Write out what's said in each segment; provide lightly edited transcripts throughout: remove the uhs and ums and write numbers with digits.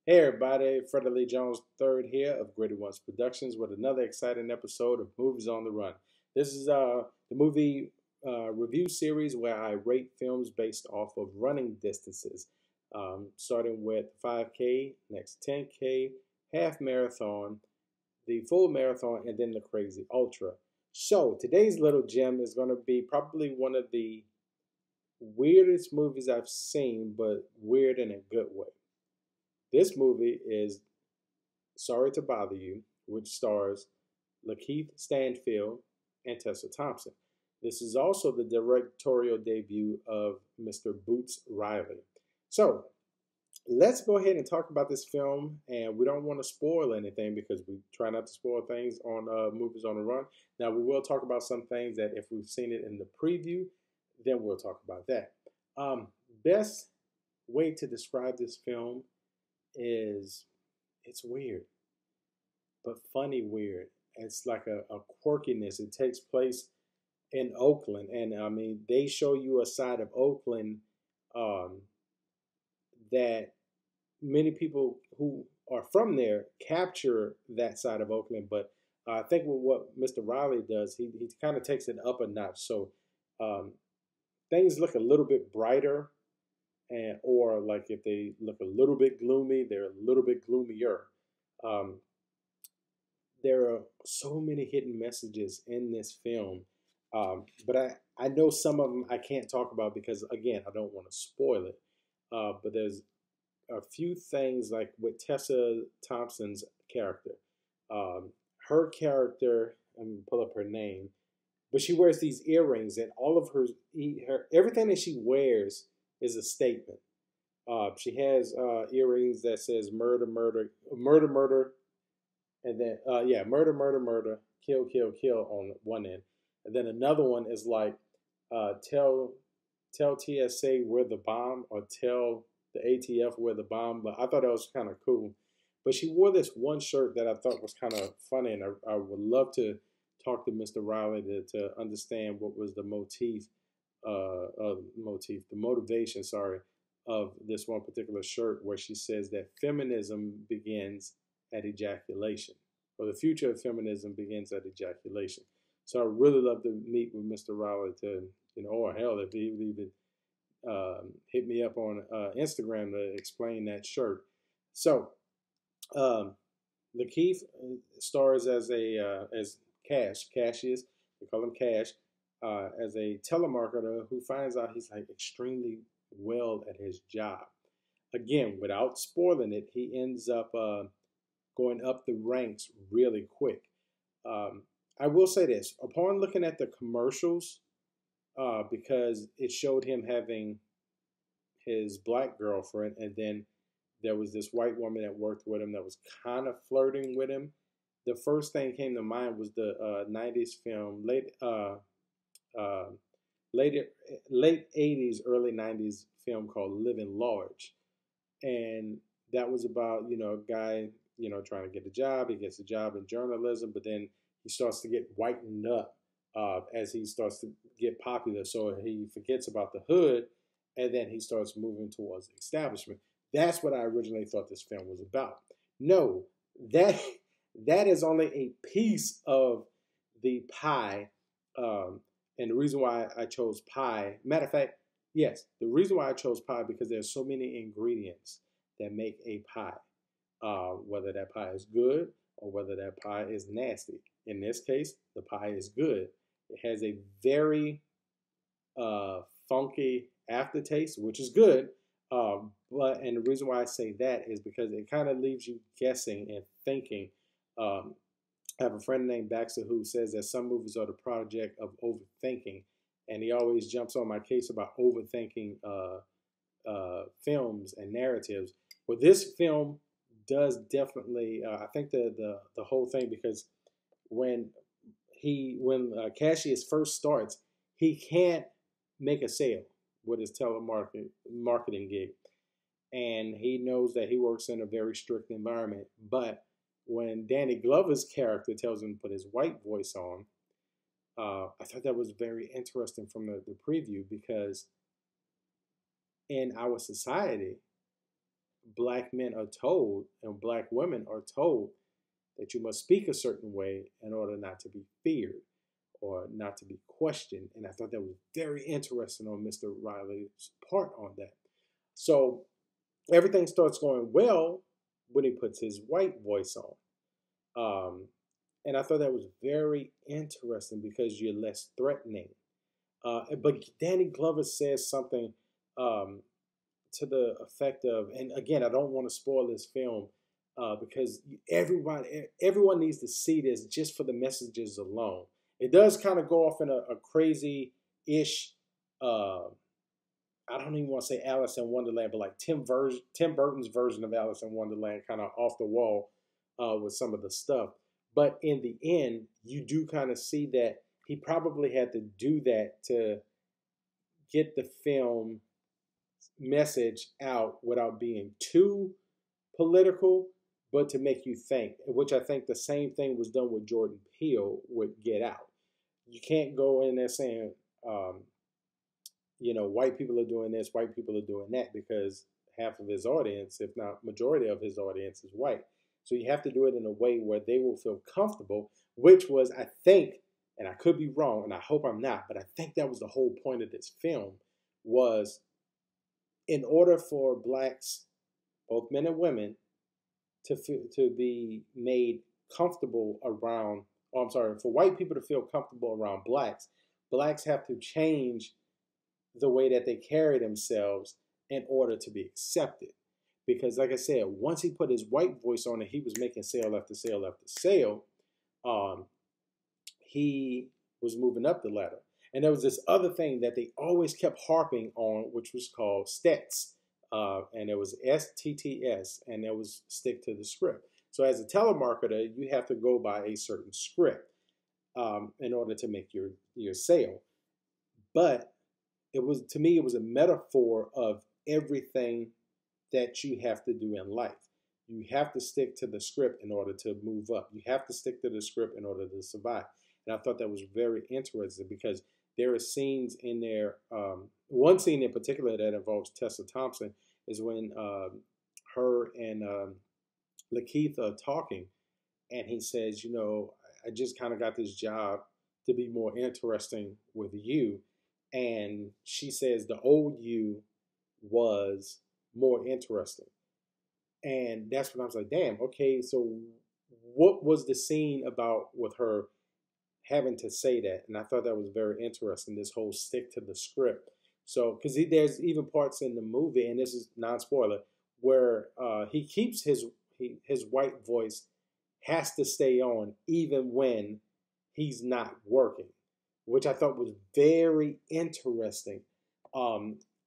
Hey everybody, Freddie Lee Jones III here of Gritty Ones Productions with another exciting episode of Movies on the Run. This is the movie review series where I rate films based off of running distances, starting with 5K, next 10K, half marathon, the full marathon, and then the crazy ultra. So today's little gem is going to be probably one of the weirdest movies I've seen, but weird in a good way. This movie is Sorry to Bother You, which stars LaKeith Stanfield and Tessa Thompson. This is also the directorial debut of Mr. Boots Riley. So let's go ahead and talk about this film. And we don't want to spoil anything because we try not to spoil things on movies on the run. Now, we will talk about some things that if we've seen it in the preview, then we'll talk about that. Best way to describe this film is it's weird, but funny weird. It's like a quirkiness. It takes place in Oakland, and I mean they show you a side of Oakland um, that many people who are from there capture that side of Oakland. But I think with what Mr. Riley does, he kind of takes it up a notch. So um, things look a little bit brighter, and or like if they look a little bit gloomy, they're a little bit gloomier. Um, there are so many hidden messages in this film, but I know some of them I can't talk about because again I don't want to spoil it. But there's a few things like with Tessa Thompson's character. Um, Her character, I'm gonna pull up her name, but she wears these earrings, and all of her everything that she wears is a statement. She has earrings that says murder, murder, murder, murder, and then yeah, murder, murder, murder, kill, kill, kill on one end, and then another one is like tell TSA where the bomb, or tell the ATF where the bomb. But I thought that was kind of cool. But she wore this one shirt that I thought was kind of funny, and I would love to talk to Mr. Riley to understand what was the the motivation, sorry, of this one particular shirt where she says that feminism begins at ejaculation, or the future of feminism begins at ejaculation. So I really love to meet with Mr. Riley to, or hell, if he would even hit me up on Instagram to explain that shirt. So um, LaKeith stars as as Cassius. They call him Cash, as a telemarketer who finds out he's like extremely well at his job. Again, without spoiling it, he ends up going up the ranks really quick. Um, I will say this: upon looking at the commercials, because it showed him having his black girlfriend, and then there was this white woman that worked with him that was kind of flirting with him. The first thing that came to mind was the '90s film, uh, late late '80s, early '90s film called Living Large, and that was about a guy trying to get a job. He gets a job in journalism, but then he starts to get whitened up as he starts to get popular. So he forgets about the hood, and then he starts moving towards the establishment. That's what I originally thought this film was about. No, that that is only a piece of the pie. And the reason why I chose pie, matter of fact, yes, the reason why I chose pie because there's so many ingredients that make a pie. Whether that pie is good or whether that pie is nasty. In this case, the pie is good. It has a very funky aftertaste, which is good. And the reason why I say that is because it kind of leaves you guessing and thinking. I have a friend named Baxter who says that some movies are the project of overthinking, and he always jumps on my case about overthinking films and narratives. Well, this film does definitely. I think the whole thing, because when Cassius first starts, he can't make a sale with his telemarketing gig, and he knows that he works in a very strict environment. But when Danny Glover's character tells him to put his white voice on, I thought that was very interesting from the preview, because in our society, black men are told and black women are told that you must speak a certain way in order not to be feared or not to be questioned. And I thought that was very interesting on Mr. Riley's part on that. So everything starts going well when he puts his white voice on. And I thought that was very interesting because you're less threatening. But Danny Glover says something to the effect of, and again, I don't want to spoil this film because everyone needs to see this just for the messages alone. It does kind of go off in a crazy-ish, I don't even want to say Alice in Wonderland, but like Tim Burton's version of Alice in Wonderland, kind of off the wall with some of the stuff. But in the end, you do kind of see that he probably had to do that to get the film message out without being too political, but to make you think, which I think the same thing was done with Jordan Peele with Get Out. You can't go in there saying, white people are doing this, white people are doing that, because half of his audience, if not majority of his audience, is white. So you have to do it in a way where they will feel comfortable, which was, I think, and I could be wrong, and I hope I'm not, but I think that was the whole point of this film, was in order for blacks, both men and women, to be made comfortable around, for white people to feel comfortable around blacks, blacks have to change the way that they carry themselves in order to be accepted. Because like I said, once he put his white voice on it, he was making sale after sale after sale. He was moving up the ladder. And there was this other thing that they always kept harping on, which was called STETS. And it was STTS, and that was stick to the script. So as a telemarketer, you have to go by a certain script in order to make your sale. But to me, it was a metaphor of everything that you have to do in life. You have to stick to the script in order to move up. You have to stick to the script in order to survive. And I thought that was very interesting because there are scenes in there. One scene in particular that involves Tessa Thompson is when her and LaKeith are talking, and he says, I just kind of got this job to be more interesting with you. And she says the old you was more interesting. And that's when I was like, damn, okay, so what was the scene about with her having to say that? And I thought that was very interesting, this whole stick to the script. So, because there's even parts in the movie, and this is non-spoiler, where he keeps his white voice, has to stay on even when he's not working, which I thought was very interesting.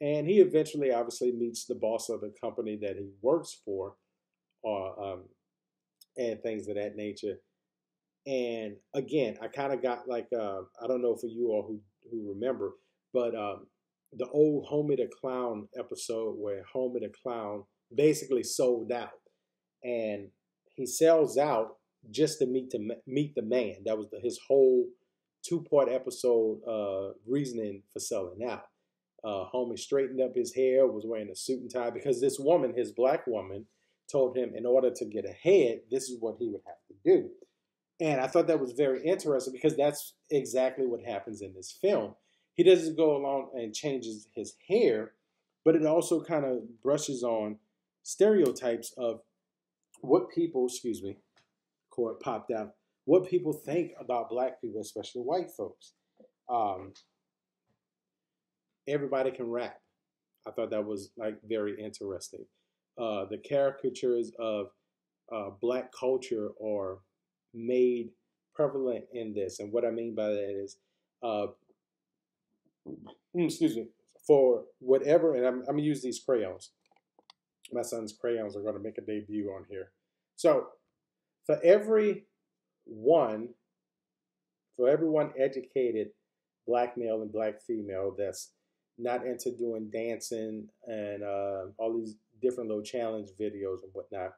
And he eventually obviously meets the boss of the company that he works for, and things of that nature. And again, I kind of got like, I don't know for you all who remember, but the old Homey the Clown episode where Homey the Clown basically sold out. And he sells out just to meet the man. That was his whole 2-part episode reasoning for selling out. Homey straightened up his hair, was wearing a suit and tie, because this woman, his black woman, told him in order to get ahead, this is what he would have to do. And I thought that was very interesting because that's exactly what happens in this film. He doesn't go along and changes his hair, but it also kind of brushes on stereotypes of what people, cord popped out, what people think about black people, especially white folks. Everybody can rap. I thought that was like very interesting. The caricatures of black culture are made prevalent in this. And what I mean by that is, for whatever, and I'm going to use these crayons. My son's crayons are going to make a debut on here. So for everyone educated black male and black female that's not into doing dancing and all these different little challenge videos and whatnot,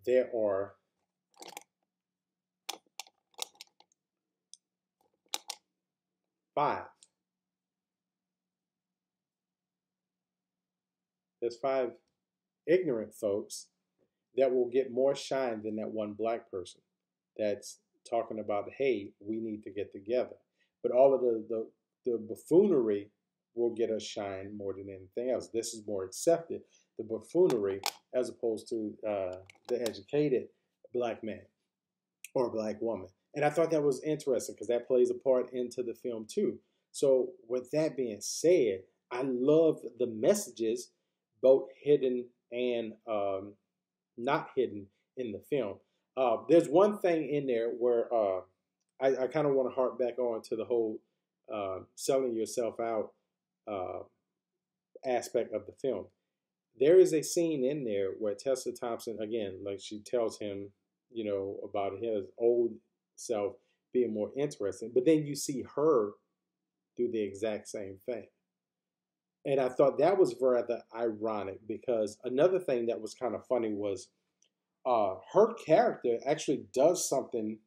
there are 5. There's 5 ignorant folks that will get more shine than that one black person that's talking about, hey, we need to get together. But all of the buffoonery will get us shine more than anything else. This is more accepted, the buffoonery, as opposed to the educated black man or black woman. And I thought that was interesting because that plays a part into the film too. So with that being said, I love the messages, both hidden and not hidden in the film. There's one thing in there where I kind of want to harp back on to the whole selling yourself out aspect of the film. There is a scene in there where Tessa Thompson, again, like she tells him, about his old self being more interesting, but then you see her do the exact same thing. And I thought that was rather ironic because another thing that was kind of funny was her character actually does something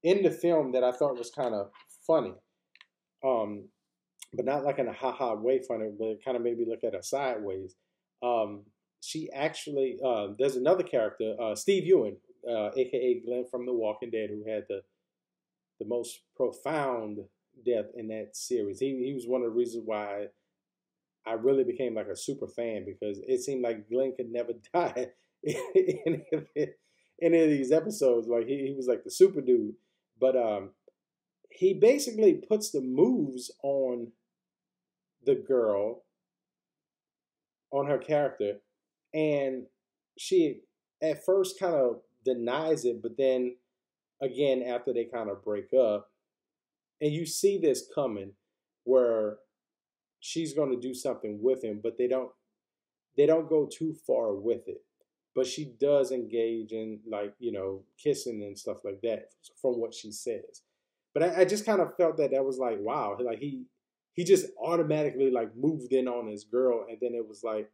in the film that I thought was kind of funny. But not like in a ha-ha way funny, but it kind of made me look at her sideways. She actually, there's another character, Steve Ewan, a.k.a. Glenn from The Walking Dead, who had the most profound death in that series. He was one of the reasons why I really became like a super fan, because it seemed like Glenn could never die in any of these episodes. Like he was like the super dude. But he basically puts the moves on the girl, on her character, and she at first kind of denies it, but then again after they kind of break up, and you see this coming where she's going to do something with him, but they don't go too far with it. But she does engage in, like, kissing and stuff like that from what she says. But I just kind of felt that was like, wow, like he just automatically like moved in on his girl, and then it was like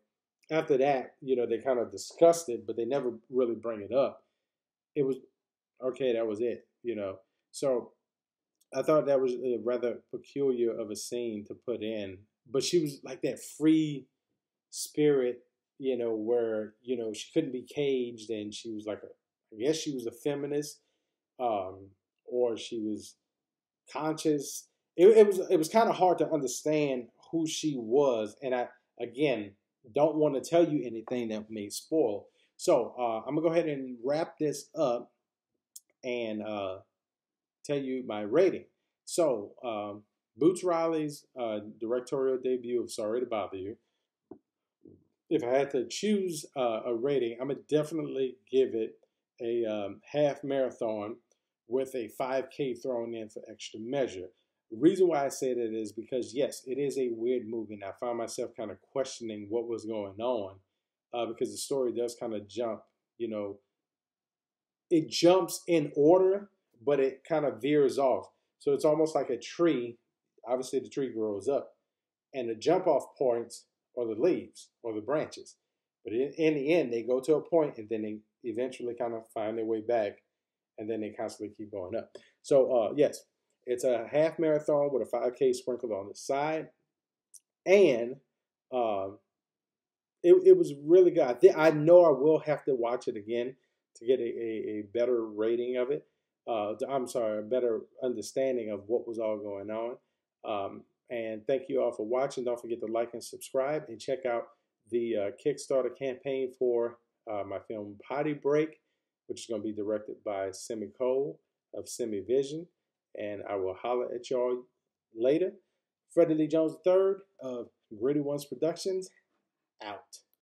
after that, they kind of discussed it, but they never really bring it up. It was okay, that was it, So I thought that was a rather peculiar of a scene to put in. But she was like that free spirit, where, she couldn't be caged, and she was like I guess she was a feminist, or she was conscious. It was kind of hard to understand who she was, and I, again, don't want to tell you anything that may spoil. So I'm gonna go ahead and wrap this up and tell you my rating. So Boots Riley's directorial debut of Sorry to Bother You. If I had to choose a rating, I'm going to definitely give it a half marathon with a 5K thrown in for extra measure. The reason why I say that is because, yes, it is a weird movie, and I found myself kind of questioning what was going on because the story does kind of jump, it jumps in order, but it kind of veers off. So it's almost like a tree. Obviously, the tree grows up, and the jump off points are the leaves or the branches. But in the end, they go to a point, and then they eventually kind of find their way back, and then they constantly keep going up. So yes, it's a half marathon with a 5K sprinkled on the side, and it was really good. I know I will have to watch it again to get a better rating of it. I'm sorry, a better understanding of what was all going on. And thank you all for watching. Don't forget to like and subscribe, and check out the Kickstarter campaign for my film Potty Break, which is going to be directed by Semi Cole of Semi Vision. And I will holler at y'all later. Freddie Lee Jones III of Gritty Ones Productions, out.